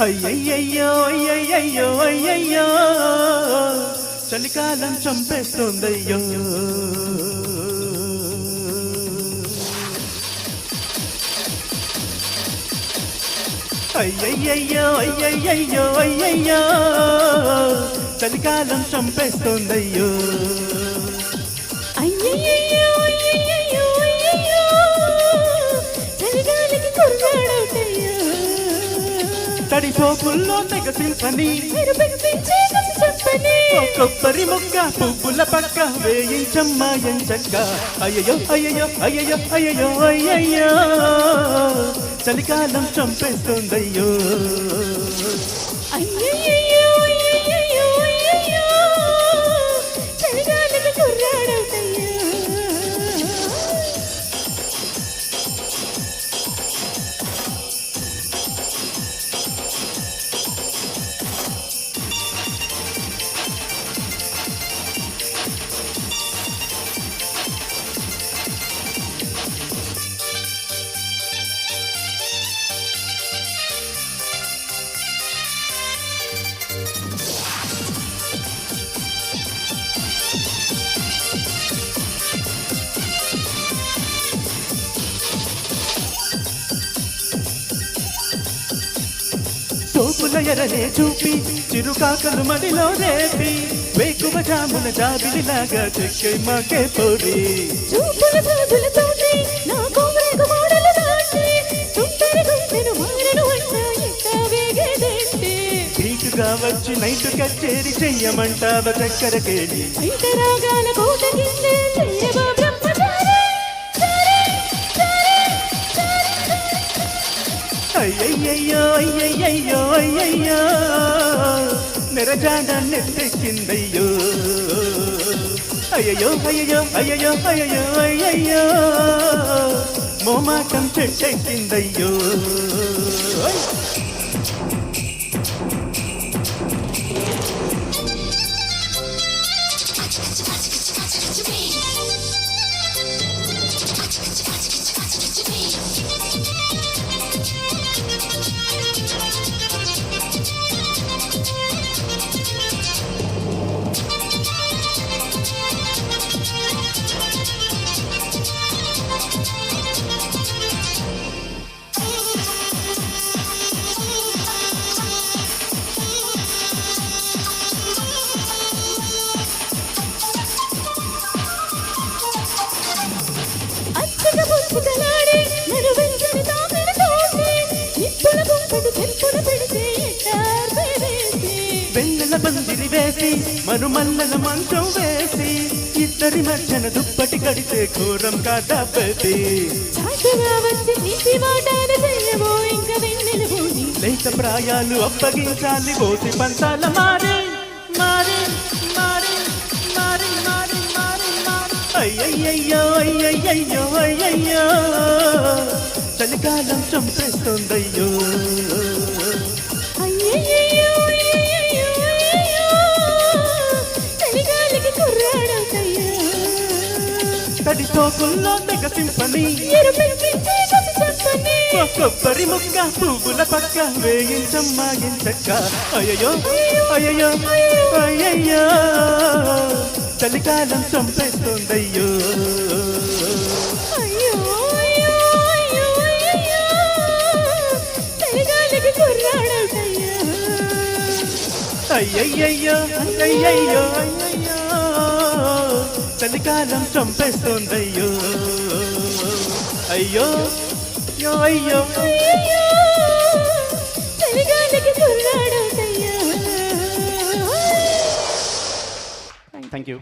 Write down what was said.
అయ్యయ్యో అయ్యయ్యో అయ్యయ్యో చలికాలం చంపేస్తోందయ్యో అయ్యయ్యో అయ్యయ్యో అయ్యయ్యో చలికాలం చంపేస్తోందయ్యో అయ్యయ్యో అయ్యయ్యో అయ్యయ్యో చలిగాలికి కుర్రాడవుతయ్యో తడిపోపుల్లో తెగ సింపని కొబ్బరి మొక్క పువ్వుల పక్క వేయించమ్మా ఎంచక్క అయ్యయ్యో అయ్యయ్యో అయ్యయ్యో అయ్యయ్యో అయ్యయ్యో చలికాలం చంపేస్తోందయ్యో అయ్యయ్యో అయ్యయ్యో అయ్యయ్యో చలిగాలికి కుర్రాడవుతయ్యో తోపుల ఎరనే చూపి చిరుకాకలు మడిలో రేపి వేకువ జాముల జాబిలిలాగా చెక్కే మాకే పొడి చూపుల సాధులతోటి నా కోమరకు మోడలు దాటి తుంటరి గుంపెను మారను అంట ఎంత వేగేదేంటి నీకుగా వచ్చి నైట్ కచేరి చెయ్యమంటావ చక్కెర కేళి బయట రాగాల కోట కిందే చెయ్యవా బ్రహ్మచారి అయ్యయ్యో అయ్యయ్యో అయ్యయ్యో నెరజాడ నెత్తెక్కిందయ్యో అయ్యయ్యో అయ్యయ్యో అయ్యయ్యో అయ్యయ్యో అయ్యయ్యో మోమాటం చెట్టెక్కిందయ్యో అచ్చగా పుస్తకలాడి నన్ను వెంటనే తాకిన తోటి ఇప్పుల గుంపెడు చెప్పుల పెడితే ఎట్టార్పేసి వెన్నెల పందిరి వేసి మరుమల్లల మంచం వేసి ఇద్దరి మధ్యన దుప్పటి కడితే ఘోరం కాదా బేబీ చాటుగా వచ్చి నీటి మాటాలు చెయ్యవో ఇంకా వెన్నెల పోని లేత ప్రాయాలు అప్పగించాలి పోసి పంచాల మారి మారి మారి మారి మారి మారి మారి అయ్యయ్యో అయ్యయ్యో అయ్యయ్యో చలికాలం చంపేస్తోందయ్యో అయ్యయ్యో అయ్యయ్యో అయ్యయ్యో చలిగాలికి కుర్రాడవుతయ్యో తడి తోపుల్లో తెగ సింపని ఎరుపెక్కించే కసి చెప్పని కొబ్బరి ముక్క పువ్వుల పక్క వేయించమ్మా ఎంచక్క అయ్యయ్యో అయ్యయ్యో అయ్యయ్యో చలికాలం చంపేస్తోందయ్యో అయ్యో అయ్యో అయ్యో అయ్యయ్యో చలిగాలికి కుర్రాడవుతయ్యో అయ్యయ్యో అయ్యయ్యో అయ్యయ్యో చలికాలం చంపేస్తోందయ్యో అయ్యో అయ్యో అయ్యో అయ్యయ్యో చలిగాలికి కుర్రాడవుతయ్యో థ్యాంక్ యూ